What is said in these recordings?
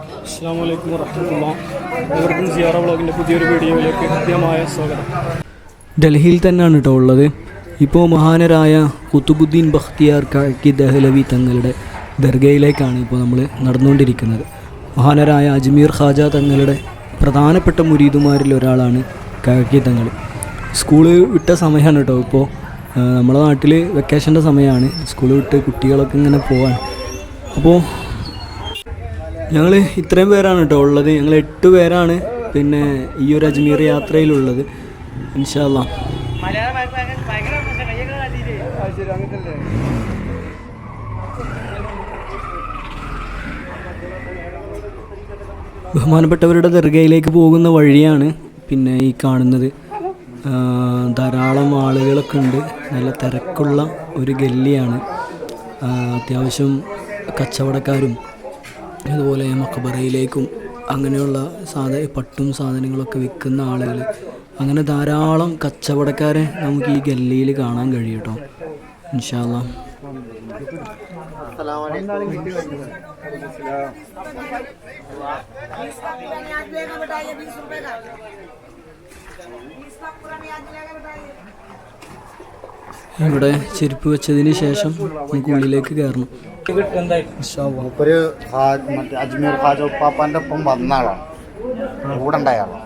അസ്സലാമു അലൈക്കും വറഹ്മത്തുള്ളാഹി. എവർക്കും സിയാറ വ്ളോഗിൻ്റെ പുതിയൊരു വീഡിയോയിലേക്ക് ഹൃദ്യമായ സ്വാഗതം. ഡൽഹിയിൽ തന്നെയാണ് കേട്ടോ ഉള്ളത്. ഇപ്പോൾ മഹാനരായ ഖുതുബുദ്ദീൻ ബഖ്തിയാർ കാക്കി ദഹ്ലവി തങ്ങളുടെ ദർഗയിലേക്കാണ് ഇപ്പോൾ നമ്മൾ നടന്നുകൊണ്ടിരിക്കുന്നത്. മഹാനരായ അജ്മീർ ഖാജ തങ്ങളുടെ പ്രധാനപ്പെട്ട മുരീദുമാരിൽ ഒരാളാണ് കാക്കി തങ്ങൾ. സ്കൂള് വിട്ട സമയമാണ് കേട്ടോ. ഇപ്പോൾ നമ്മുടെ നാട്ടിൽ വെക്കേഷൻ്റെ സമയമാണ്. സ്കൂൾ വിട്ട് കുട്ടികളൊക്കെ ഇങ്ങനെ പോവാണ്. അപ്പോൾ ഞങ്ങൾ ഇത്രയും പേരാണ് കേട്ടോ ഉള്ളത്. ഞങ്ങൾ 8 പേരാണ് പിന്നെ ഈ ഒരു അജ്മീർ യാത്രയിലുള്ളത്. ഇൻഷാ അല്ലാഹ് ബഹുമാനപ്പെട്ടവരുടെ ദർഗയിലേക്ക് പോകുന്ന വഴിയാണ് പിന്നെ ഈ കാണുന്നത്. ധാരാളം ആളുകളൊക്കെ ഉണ്ട്. നല്ല തിരക്കുള്ള ഒരു ഗല്ലിയാണ്. അത്യാവശ്യം കച്ചവടക്കാരും അതുപോലെ മഖബറയിലേക്കും അങ്ങനെയുള്ള പട്ടും സാധനങ്ങളൊക്കെ വിൽക്കുന്ന ആളുകൾ, അങ്ങനെ ധാരാളം കച്ചവടക്കാരെ നമുക്ക് ഈ ഗല്ലിയിൽ കാണാൻ കഴിയും കേട്ടോ. ഇൻഷാ അല്ലാഹ് ഇവിടെ ചെരുപ്പ് വെച്ചതിന് ശേഷം നമുക്ക് ഉള്ളിലേക്ക് കയറണം. ഒരു അജ്മീർ ഖാജ ഉപ്പാപ്പാൻ്റെ ഒപ്പം വന്ന ആളാണ്, കൂടെ ഉണ്ടായ ആളാണ്.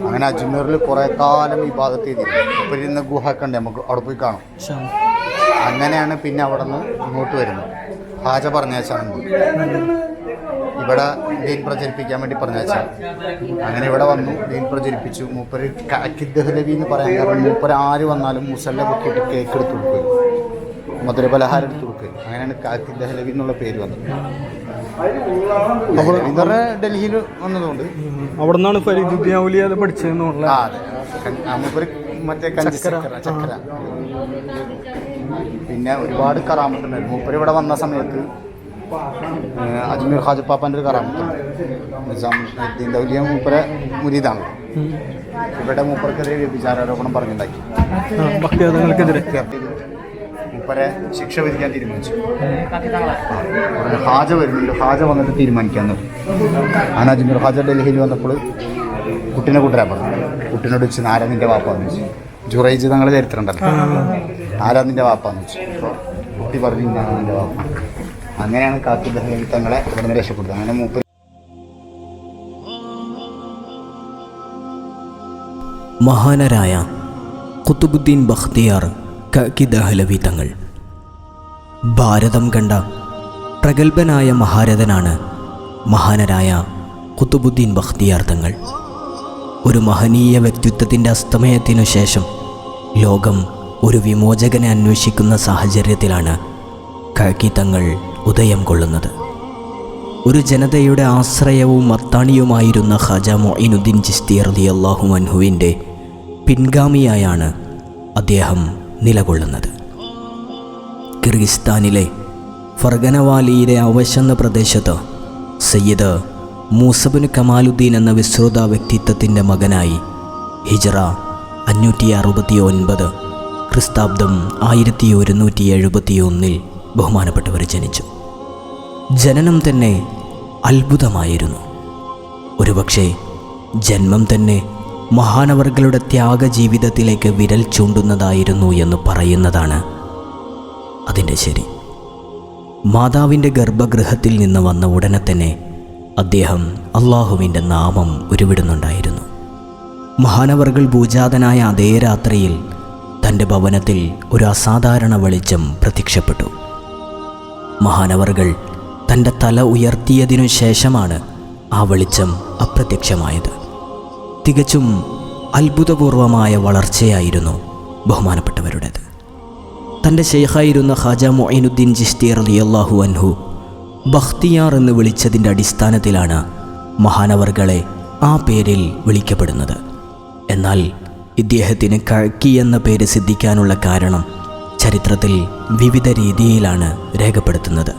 അങ്ങനെ അജ്മീറിൽ കുറേ കാലം ഈ ഭാഗത്ത് ചെയ്തിരുന്നു. ഇപ്പോൾ ഇരുന്ന ഗുഹ ഒക്കെ ഉണ്ട്, നമുക്ക് അവിടെ പോയി കാണും. അങ്ങനെയാണ് പിന്നെ അവിടെ നിന്ന് ഇങ്ങോട്ട് വരുന്നത്. ഖാജ പറഞ്ഞാച്ചാണ് ഇവിടെ ദീൻ പ്രചരിപ്പിക്കാൻ വേണ്ടി പറഞ്ഞാച്ചാണ്. അങ്ങനെ ഇവിടെ വന്നു, ദീൻ പ്രചരിപ്പിച്ചു. മൂപ്പര് കാക്കി ദഹ്ലവി എന്ന് പറയാൻ കാരണം മൂപ്പര് ആര് വന്നാലും മുസല്ല പൊക്കിയിട്ട് കേക്ക് എടുത്ത് കൊടുക്കുക, മധുരപലഹാരം എടുത്ത് കൊടുക്കുക. അങ്ങനെയാണ് കാക്കി ദഹ്ലവി എന്നുള്ള പേര് വന്നത്. ഇവരുടെ ഡൽഹിയിൽ വന്നതുകൊണ്ട് അവിടെ നിന്നാണ് ഫരീദുദ്ദീൻ ഔലിയ പഠിച്ചതെന്നുള്ള. അതെ, മൂപ്പര് മറ്റേ ചക്കര. പിന്നെ ഒരുപാട് കറാമത്തുണ്ടായിരുന്നു. മൂപ്പര് ഇവിടെ വന്ന സമയത്ത് അജ്മീർ ഖാജ പാപ്പാൻ്റെ ഒരു കറാമത്തുണ്ട്. നിസാമുദ്ദീൻ ഔലിയ മൂപ്പരെ മുരീദാണ്. ഇവിടെ മൂപ്പർക്കെതിരെ വ്യഭിചാരോപണം പറഞ്ഞുണ്ടാക്കി. മൂപ്പരെ ശിക്ഷ വിധിക്കാൻ തീരുമാനിച്ചു. ഹാജ വരുന്നുണ്ട്, ഹാജ വന്നിട്ട് തീരുമാനിക്കാന്ന്. അങ്ങനെ അജ്മീർ ഖാജ ഡൽഹിയിൽ വന്നപ്പോൾ കുട്ടീനെ കൂട്ടരാൻ പറഞ്ഞു. കുട്ടീനോട് വെച്ച് ആരാ നിൻ്റെ വാപ്പാന്ന് വെച്ചു. ജുറൈജ് തങ്ങളുടെ ചരിത്രം ഉണ്ടല്ലോ, ആരാ നിൻ്റെ വാപ്പാന്ന് വെച്ചു. അപ്പോൾ കുട്ടി പറഞ്ഞു ഞാൻ നിൻ്റെ വാപ്പ. അങ്ങനെയാണ് കാക്കി ദഹ്ലവി തങ്ങളെ ഇവിടെ നിന്ന് രക്ഷപ്പെടുന്നത്. അങ്ങനെ മൂപ്പർ മഹാനരായ ഖുതുബുദ്ദീൻ ബഖ്തിയാർ കാക്കി ദഹ്ലവി തങ്ങൾ ഭാരതം കണ്ട പ്രഗത്ഭനായ മഹാരഥനാണ് മഹാനരായ ഖുതുബുദ്ദീൻ ബഖ്തിയാർ തങ്ങൾ. ഒരു മഹനീയ വ്യക്തിത്വത്തിൻ്റെ അസ്തമയത്തിനു ശേഷം ലോകം ഒരു വിമോചകനെ അന്വേഷിക്കുന്ന സാഹചര്യത്തിലാണ് കാക്കി തങ്ങൾ ഉദയം കൊള്ളുന്നത്. ഒരു ജനതയുടെ ആശ്രയവും അത്താണിയുമായിരുന്ന ഖാജ മൊഈനുദ്ദീൻ ചിശ്തി റളിയല്ലാഹു അൻഹുവിൻ്റെ പിൻഗാമിയായാണ് അദ്ദേഹം നിലകൊള്ളുന്നത്. കിർഗിസ്ഥാനിലെ ഫർഗനവാലിയിലെ അവശന്ന പ്രദേശത്ത് സയ്യിദ് മൂസബിൻ കമാലുദ്ദീൻ എന്ന വിശ്രുത വ്യക്തിത്വത്തിൻ്റെ മകനായി ഹിജ്റ 569 ക്രിസ്താബ്ദം 1171 ബഹുമാനപ്പെട്ടവർ ജനിച്ചു. ജനനം തന്നെ അത്ഭുതമായിരുന്നു. ഒരുപക്ഷെ ജന്മം തന്നെ മഹാനവർകളുടെ ത്യാഗജീവിതത്തിലേക്ക് വിരൽ ചൂണ്ടുന്നതായിരുന്നു എന്ന് പറയുന്നതാണ് അതിൻ്റെ ശരി. മാതാവിൻ്റെ ഗർഭഗൃഹത്തിൽ നിന്ന് വന്ന ഉടനെ തന്നെ അദ്ദേഹം അള്ളാഹുവിൻ്റെ നാമം ഉരുവിടുന്നുണ്ടായിരുന്നു. മഹാനവർകൾ ഭൂജാതനായ അതേ രാത്രിയിൽ തൻ്റെ ഭവനത്തിൽ ഒരു അസാധാരണ വെളിച്ചം പ്രത്യക്ഷപ്പെട്ടു. മഹാനവർകൾ തൻ്റെ തല ഉയർത്തിയതിനു ശേഷമാണ് ആ വെളിച്ചം അപ്രത്യക്ഷമായത്. തികച്ചും അത്ഭുതപൂർവമായ വളർച്ചയായിരുന്നു ബഹുമാനപ്പെട്ടവരുടേത്. തൻ്റെ ശൈഖായിരുന്ന ഖാജ മൊഈനുദ്ദീൻ ചിശ്തി റളിയല്ലാഹു അൻഹു ബഖ്തിയാർ എന്ന് വിളിച്ചതിൻ്റെ അടിസ്ഥാനത്തിലാണ് മഹാനവർകളെ ആ പേരിൽ വിളിക്കപ്പെടുന്നത്. എന്നാൽ ഇദ്ദേഹത്തിന് കാക്കി എന്ന പേര് സിദ്ധിക്കാനുള്ള കാരണം ചരിത്രത്തിൽ വിവിധ രീതിയിലാണ് രേഖപ്പെടുത്തുന്നത്.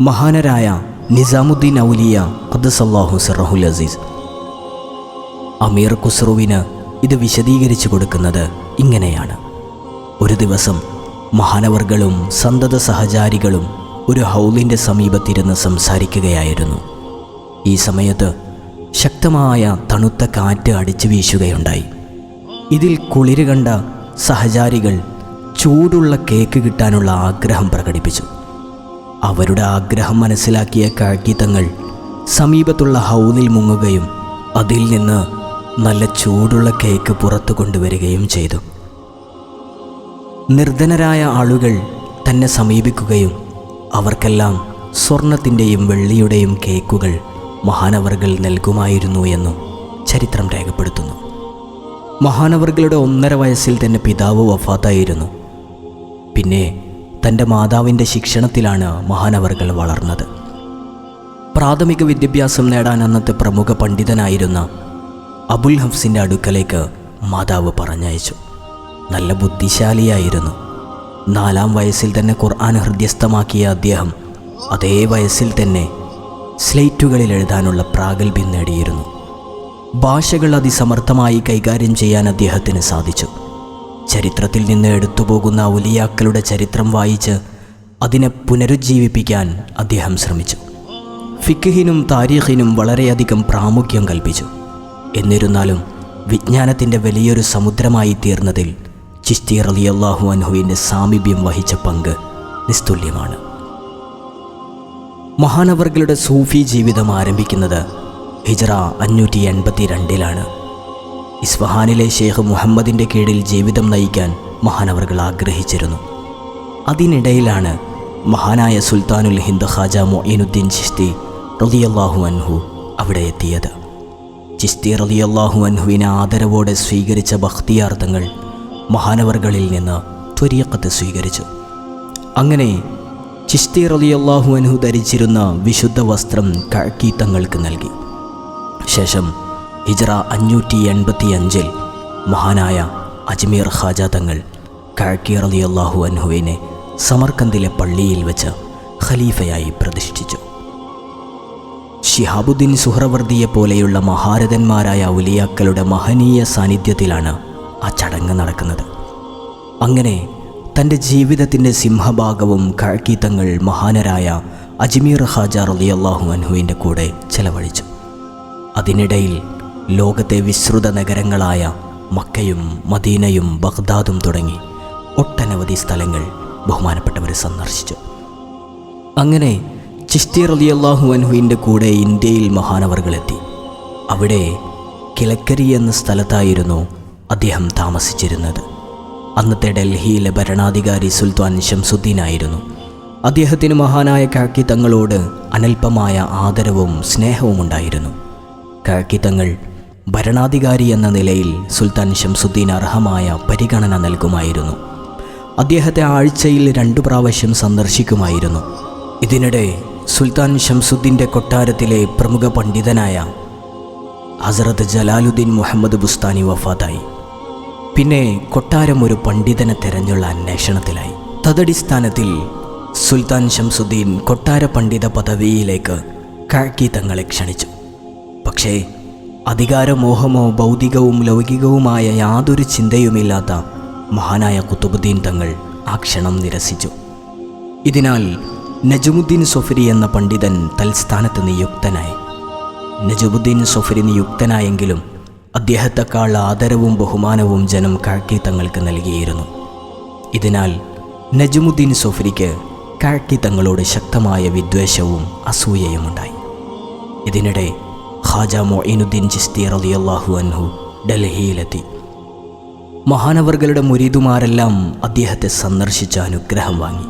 മഹാനരായ നിസാമുദ്ദീൻ ഔലിയ ഖദ്ദസല്ലാഹു സിർറഹുൽ അസീസ് അമീർ ഖുസ്രുവിന് ഇത് വിശദീകരിച്ചു കൊടുക്കുന്നത് ഇങ്ങനെയാണ്. ഒരു ദിവസം മഹാനവർകളും സന്തത സഹചാരികളും ഒരു ഹൗലിൻ്റെ സമീപത്തിരുന്ന് സംസാരിക്കുകയായിരുന്നു. ഈ സമയത്ത് ശക്തമായ തണുത്ത കാറ്റ് അടിച്ചു വീശുകയുണ്ടായി. ഇതിൽ കുളിര് കണ്ട സഹചാരികൾ ചൂടുള്ള കേക്ക് കിട്ടാനുള്ള ആഗ്രഹം പ്രകടിപ്പിച്ചു. അവരുടെ ആഗ്രഹം മനസ്സിലാക്കിയ കാക്കി തങ്ങൾ സമീപത്തുള്ള ഹൗലിൽ മുങ്ങുകയും അതിൽ നിന്ന് നല്ല ചൂടുള്ള കേക്ക് പുറത്തു കൊണ്ടുവരികയും ചെയ്തു. നിർധനരായ ആളുകൾ തന്നെ സമീപിക്കുകയും അവർക്കെല്ലാം സ്വർണത്തിൻ്റെയും വെള്ളിയുടെയും കേക്കുകൾ മഹാനവറുകൾ നൽകുമായിരുന്നു എന്നും ചരിത്രം രേഖപ്പെടുത്തുന്നു. മഹാനവറുകളുടെ 1.5 വയസ്സിൽ തന്നെ പിതാവ് വഫാത്തായിരുന്നു. പിന്നെ തൻ്റെ മാതാവിൻ്റെ ശിക്ഷണത്തിലാണ് മഹാനവറുകൾ വളർന്നത്. പ്രാഥമിക വിദ്യാഭ്യാസം നേടാൻ അന്നത്തെ പ്രമുഖ പണ്ഡിതനായിരുന്ന അബുൽ ഹഫ്സിൻ്റെ അടുക്കലേക്ക് മാതാവ് പറഞ്ഞയച്ചു. നല്ല ബുദ്ധിശാലിയായിരുന്നു. 4-ാം വയസ്സിൽ തന്നെ ഖുർആൻ ഹൃദ്യസ്ഥമാക്കിയ അദ്ദേഹം അതേ വയസ്സിൽ തന്നെ സ്ലേറ്റുകളിൽ എഴുതാനുള്ള പ്രാഗൽഭ്യം നേടിയിരുന്നു. ഭാഷകൾ അതിസമർത്ഥമായി കൈകാര്യം ചെയ്യാൻ അദ്ദേഹത്തിന് സാധിച്ചു. ചരിത്രത്തിൽ നിന്ന് എടുത്തുപോകുന്ന ഔലിയാക്കളുടെ ചരിത്രം വായിച്ച് അതിനെ പുനരുജ്ജീവിപ്പിക്കാൻ അദ്ദേഹം ശ്രമിച്ചു. ഫിഖ്ഹിനും താരീഖിനും വളരെയധികം പ്രാമുഖ്യം കൽപ്പിച്ചു. എന്നിരുന്നാലും വിജ്ഞാനത്തിൻ്റെ വലിയൊരു സമുദ്രമായി തീർന്നതിൽ ചിശ്തി റളിയല്ലാഹു അൻഹുവിൻ്റെ സാമീപ്യം വഹിച്ച പങ്ക് നിസ്തുല്യമാണ്. മഹാനവറുകളുടെ സൂഫി ജീവിതം ആരംഭിക്കുന്നത് ഹിജ്റ 582 ഇസ്ഫഹാനിലെ ഷെയ്ഖ് മുഹമ്മദിൻ്റെ കീഴിൽ ജീവിതം നയിക്കാൻ മഹാനവറുകൾ ആഗ്രഹിച്ചിരുന്നു. അതിനിടയിലാണ് മഹാനായ സുൽത്താനുൽ ഹിന്ദ് ഖാജ മൊഈനുദ്ദീൻ ചിശ്തി റളിയല്ലാഹു അൻഹു അവിടെ എത്തിയത്. ചിശ്തി റളിയല്ലാഹു അൻഹുവിനെ ആദരവോടെ സ്വീകരിച്ച ബഖ്തിയാർ തങ്ങൾ മഹാനവറുകളിൽ നിന്ന് ത്വരീഖത്ത് സ്വീകരിച്ചു. അങ്ങനെ ചിശ്തി റളിയല്ലാഹു അൻഹു ധരിച്ചിരുന്ന വിശുദ്ധ വസ്ത്രം കഅക്കി തങ്ങൾക്ക് നൽകി. ശേഷം ഹിജ്റ 585 മഹാനായ അജ്മീർ ഖാജ തങ്ങൾ കഅക്കി റളിയല്ലാഹു അൻഹുവിനെ സമർക്കന്ദിലെ പള്ളിയിൽ വെച്ച് ഖലീഫയായി പ്രതിഷ്ഠിച്ചു. ശിഹാബുദ്ദീൻ സുഹ്റവർദിയെ പോലെയുള്ള മഹാരഥന്മാരായ ഔലിയാക്കളുടെ മഹനീയ സാന്നിധ്യത്തിലാണ് ആ ചടങ്ങ് നടക്കുന്നത്. അങ്ങനെ തൻ്റെ ജീവിതത്തിൻ്റെ സിംഹഭാഗവും കഅക്കി തങ്ങൾ മഹാനരായ അജ്മീർ ഖാജ റളിയല്ലാഹു അൻഹുവിൻ്റെ കൂടെ ചെലവഴിച്ചു. അതിനിടയിൽ ലോകത്തെ വിസ്തൃത നഗരങ്ങളായ മക്കയും മദീനയും ബഗ്ദാദും തുടങ്ങി ഒട്ടനവധി സ്ഥലങ്ങൾ ബഹുമാനപ്പെട്ടവർ സന്ദർശിച്ചു. അങ്ങനെ ചിശ്തി റളിയല്ലാഹു അൻഹുവിൻ്റെ കൂടെ ഇന്ത്യയിൽ മഹാനവറുകളെത്തി. അവിടെ കിലക്കരി എന്ന സ്ഥലത്തായിരുന്നു അദ്ദേഹം താമസിച്ചിരുന്നത്. അന്നത്തെ ഡൽഹിയിലെ ഭരണാധികാരി സുൽത്താൻ ശംസുദ്ദീനായിരുന്നു. അദ്ദേഹത്തിന് മഹാനായ കഅക്കി തങ്ങളോട് അനൽപമായ ആദരവും സ്നേഹവും ഉണ്ടായിരുന്നു. കഅക്കി തങ്ങൾ ഭരണാധികാരി എന്ന നിലയിൽ സുൽത്താൻ ശംസുദ്ദീൻ അർഹമായ പരിഗണന നൽകുമായിരുന്നു. അദ്ദേഹത്തെ ആഴ്ചയിൽ 2 പ്രാവശ്യം സന്ദർശിക്കുമായിരുന്നു. ഇതിനിടെ സുൽത്താൻ ശംസുദ്ദീൻ്റെ കൊട്ടാരത്തിലെ പ്രമുഖ പണ്ഡിതനായ ഹസ്രത്ത് ജലാലുദ്ദീൻ മുഹമ്മദ് ബുസ്താനി വഫാത്തായി. പിന്നെ കൊട്ടാരം ഒരു പണ്ഡിതനെ തെരഞ്ഞുള്ള അന്വേഷണത്തിലായി. തദടിസ്ഥാനത്തിൽ സുൽത്താൻ ശംസുദ്ദീൻ കൊട്ടാര പണ്ഡിത പദവിയിലേക്ക് കഅക്കി തങ്ങളെ ക്ഷണിച്ചു. പക്ഷേ അധികാരമോഹമോ ഭൗതികവും ലൗകികവുമായ യാതൊരു ചിന്തയുമില്ലാത്ത മഹാനായ ഖുതുബുദ്ദീൻ തങ്ങൾ ആ ക്ഷണം നിരസിച്ചു. ഇതിനാൽ നജമുദ്ദീൻ സൊഫരി എന്ന പണ്ഡിതൻ തൽസ്ഥാനത്ത് നിയുക്തനായി. നജമുദ്ദീൻ സൊഫരി നിയുക്തനായെങ്കിലും അദ്ദേഹത്തെക്കാൾ ആദരവും ബഹുമാനവും ജനം കഅക്കി തങ്ങൾക്ക് നൽകിയിരുന്നു. ഇതിനാൽ നജമുദ്ദീൻ സൊഫരിക്ക് കഅക്കി തങ്ങളോട് ശക്തമായ വിദ്വേഷവും അസൂയയുമുണ്ടായി. ഇതിനിടെ ഖാജ മൊഈനുദ്ദീൻ ചിശ്തി റളിയല്ലാഹു അൻഹു ഡൽഹിയിലെത്തി. മഹാനവറുകളുടെ മുരീദുമാരെല്ലാം അദ്ദേഹത്തെ സന്ദർശിച്ച അനുഗ്രഹം വാങ്ങി.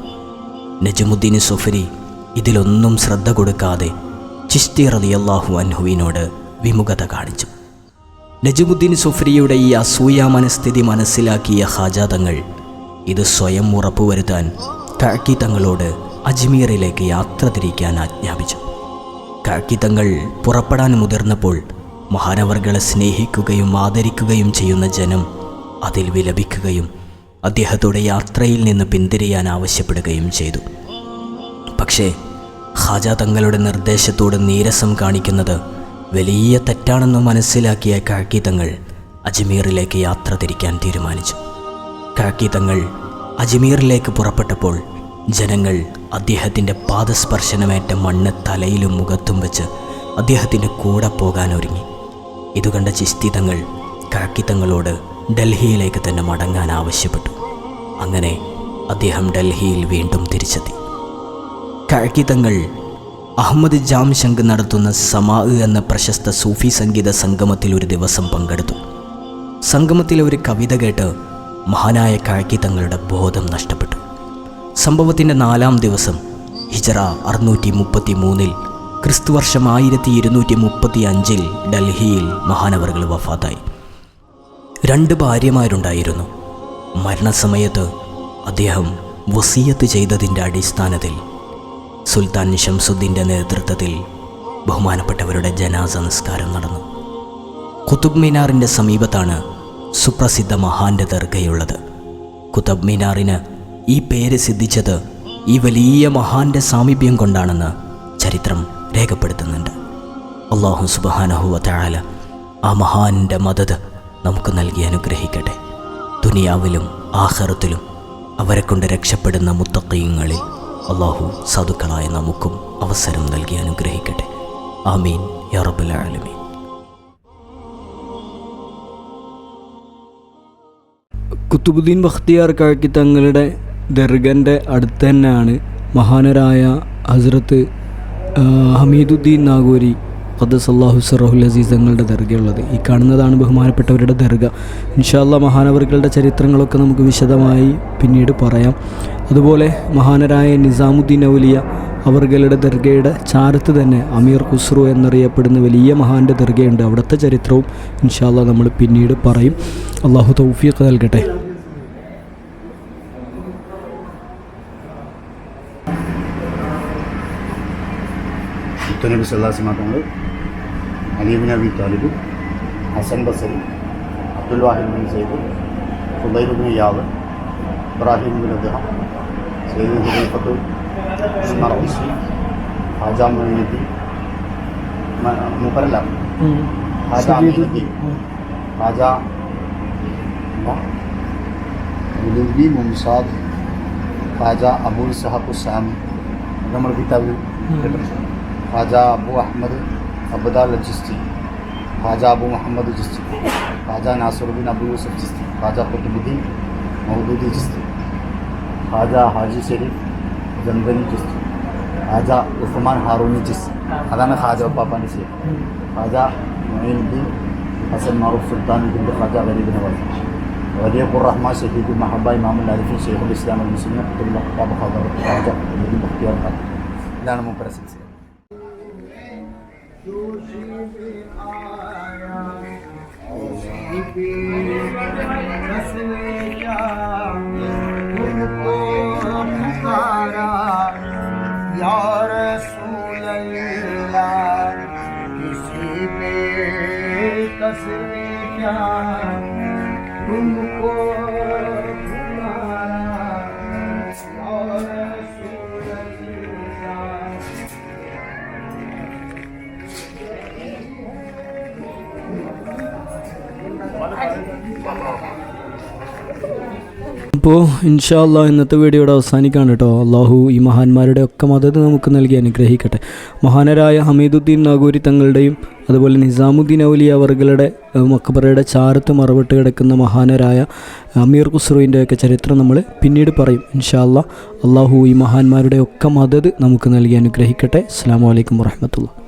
നജമുദ്ദീൻ സൊഫരി ഇതിലൊന്നും ശ്രദ്ധ കൊടുക്കാതെ ചിശ്തി റളിയല്ലാഹു അൻഹുവിനോട് വിമുഖത കാണിച്ചു. നജമുദ്ദീൻ സൊഫരിയുടെ ഈ അസൂയ മനസ്ഥിതി മനസ്സിലാക്കിയ ഖാജ തങ്ങൾ ഇത് സ്വയം ഉറപ്പുവരുത്താൻ കഅക്കി തങ്ങളോട് അജ്മീറിലേക്ക് യാത്ര തിരിക്കാൻ ആജ്ഞാപിച്ചു. കഅക്കി തങ്ങൾ പുറപ്പെടാൻ മുതിർന്നപ്പോൾ മഹാനവറുകളെ സ്നേഹിക്കുകയും ആദരിക്കുകയും ചെയ്യുന്ന ജനം അതിൽ വിലപിക്കുകയും അദ്ദേഹത്തോടെ യാത്രയിൽ നിന്ന് പിന്തിരിയാൻ ആവശ്യപ്പെടുകയും ചെയ്തു. പക്ഷേ ഖാജ തങ്ങളുടെ നിർദ്ദേശത്തോട് നീരസം കാണിക്കുന്നത് വലിയ തെറ്റാണെന്ന് മനസ്സിലാക്കിയ കഅക്കി തങ്ങൾ അജ്മീറിലേക്ക് യാത്ര തിരിക്കാൻ തീരുമാനിച്ചു. കഅക്കി തങ്ങൾ അജ്മീറിലേക്ക് പുറപ്പെട്ടപ്പോൾ ജനങ്ങൾ അദ്ദേഹത്തിൻ്റെ പാദസ്പർശനമേറ്റ മണ്ണ് തലയിലും മുഖത്തും വെച്ച് അദ്ദേഹത്തിൻ്റെ കൂടെ പോകാൻ ഒരുങ്ങി. ഇതുകണ്ട ചിശ്തി തങ്ങൾ കാക്കി തങ്ങളോട് ഡൽഹിയിലേക്ക് തന്നെ മടങ്ങാൻ ആവശ്യപ്പെട്ടു. അങ്ങനെ അദ്ദേഹം ഡൽഹിയിൽ വീണ്ടും തിരിച്ചെത്തി. കാക്കി തങ്ങൾ അഹമ്മദ് ജാംശങ്ക് നടത്തുന്ന സമാ എന്ന പ്രശസ്ത സൂഫി സംഗീത സംഗമത്തിൽ ഒരു ദിവസം പങ്കെടുത്തു. സംഗമത്തിലെ ഒരു കവിത കേട്ട് മഹാനായ കാക്കി തങ്ങളുടെ ബോധം നഷ്ടപ്പെട്ടു. സംഭവത്തിൻ്റെ 4-ാം ദിവസം ഹിജറ 633 ക്രിസ്തുവർഷം 1235 ഡൽഹിയിൽ മഹാനവറുകൾ വഫാത്തായി. 2 ഭാര്യമാരുണ്ടായിരുന്നു. മരണസമയത്ത് അദ്ദേഹം വസിയത്ത് ചെയ്തതിൻ്റെ അടിസ്ഥാനത്തിൽ സുൽത്താൻ ഷംസുദ്ദീൻ്റെ നേതൃത്വത്തിൽ ബഹുമാനപ്പെട്ടവരുടെ ജനാസ നിസ്കാരം നടന്നു. കുതുബ് മിനാറിൻ്റെ സമീപത്താണ് സുപ്രസിദ്ധ മഹാൻ്റെ ദർഗയുള്ളത്. കുതുബ് മിനാറിന് ഈ പേര് സിദ്ധിച്ചത് ഈ വലിയ മഹാൻ്റെ സാമീപ്യം കൊണ്ടാണെന്ന് ചരിത്രം രേഖപ്പെടുത്തുന്നുണ്ട്. അല്ലാഹു സുബ്ഹാനഹു വ തആല ആ മഹാൻ്റെ മദദ് നമുക്ക് നൽകി അനുഗ്രഹിക്കട്ടെ. ദുനിയാവിലും ആഖിറത്തിലും അവരെ കൊണ്ട് രക്ഷപ്പെടുന്ന മുത്തഖീങ്ങളിൽ അല്ലാഹു സാധുക്കളായ നമുക്കും അവസരം നൽകി അനുഗ്രഹിക്കട്ടെ. ആമീൻ യാ റബ്ബൽ ആലമീൻ. കുത്തുബുദ്ദീൻ ബഖ്തിയാർ കാക്കി തങ്ങളുടെ ദർഗൻ്റെ അടുത്ത് തന്നെയാണ് മഹാനരായ ഹസ്രത്ത് ഹമീദുദ്ദീൻ നാഗൂരി ഖദ്ദസല്ലാഹു സിറഹുൽ അസീസ് തങ്ങളുടെ ദർഗയുള്ളത്. ഈ കാണുന്നതാണ് ബഹുമാനപ്പെട്ടവരുടെ ദർഗ. ഇൻഷാ അല്ലാഹ് മഹാനവറുകളുടെ ചരിത്രങ്ങളൊക്കെ നമുക്ക് വിശദമായി പിന്നീട് പറയാം. അതുപോലെ മഹാനരായ നിസാമുദ്ദീൻ ഔലിയ അവർകളുടെ ദർഗയുടെ ചാരത്ത് തന്നെ അമീർ ഖുസ്രു എന്നറിയപ്പെടുന്ന വലിയ മഹാൻ്റെ ദർഗയുണ്ട്. അവിടുത്തെ ചരിത്രവും ഇൻഷാ അല്ലാഹ് നമ്മൾ പിന്നീട് പറയും. അള്ളാഹു തൗഫീഖ് നൽകട്ടെ. നബി സല്ലല്ലാഹു അലൈഹി വസല്ലം, Ali ibn Abi Talib, Hasan Basri, Abdul Wahid bin Sayyid, Fudayl ibn Iyad, Ibrahim bin Adham, Sayyid Hudhaifa Marashi, Khwaja Muinuddin മുഖറല്ല, Khwaja Muinuddin, Khwaja Uluvi Mumshad, Khwaja Abu Ishaq ഉസ്സാമി, നമ്മൾ കിതാബിൽ ഖാജ അബു അഹമ്മദ് അബ്ദാൽ ചിസ്തി, ഖാജ അബു മുഹമ്മദ് ചിസ്തി, ഖാജ നാസിറുദ്ദീൻ അബു യൂസഫ് ചിസ്തി, ഖാജ ഖുത്ബുദ്ദീൻ മൗദൂദി ചിസ്തി, ഖാജ ഹാജി ഷെരീഫ് ജംഗനി ചിസ്തി, ഖാജ ഉസ്മാൻ ഹാറൂനി ചിസ്തി. അതാണ് ഖാജ പാപ്പാൻ്റെ ശരി. ഖാജ മൊയ്നുദ്ദീൻ ഹസൻ മാറൂഫ് സുൽത്താൻ ബിൻ ഖാജ ഗരീബ് നവാസ്, വലിയഖുർ റഹ്മാൻ ഷഹീദ് മഹബ ഇമാമുൽ ആരിഫീൻ ഷെയ്ഖുൽ ഇസ്ലാം അൽ മുസ്ലിം അബ്ദുൽ ഖാബ് ഖാജ മുഹമ്മദ് ബഖ്തിയാർ ഖാജ. ഇതാണ് മൂപ്പര സിൽസില. അപ്പോൾ ഇൻഷാ അല്ലാഹ് ഇന്നത്തെ വീഡിയോയുടെ അവസാനിക്കാണ് കേട്ടോ. അള്ളാഹു ഈ മഹാന്മാരുടെ ഒക്കെ മദത് നമുക്ക് നൽകി അനുഗ്രഹിക്കട്ടെ. മഹാനരായ ഹമീദുദ്ദീൻ നാഗൂരി തങ്ങളുടെയും അതുപോലെ നിസാമുദ്ദീൻ ഔലിയ അവർകളുടെ മക്ബറയുടെ ചാരത്ത് മറവിട്ട് കിടക്കുന്ന മഹാനരായ അമീർ ഖുസ്രുവിൻ്റെയൊക്കെ ചരിത്രം നമ്മൾ പിന്നീട് പറയും ഇൻഷാ അല്ലാഹ്. അള്ളാഹു ഈ മഹാന്മാരുടെ ഒക്കെ മദത് നമുക്ക് നൽകി അനുഗ്രഹിക്കട്ടെ. അസ്സലാമു അലൈക്കും വറഹ്മത്തുള്ളാഹി.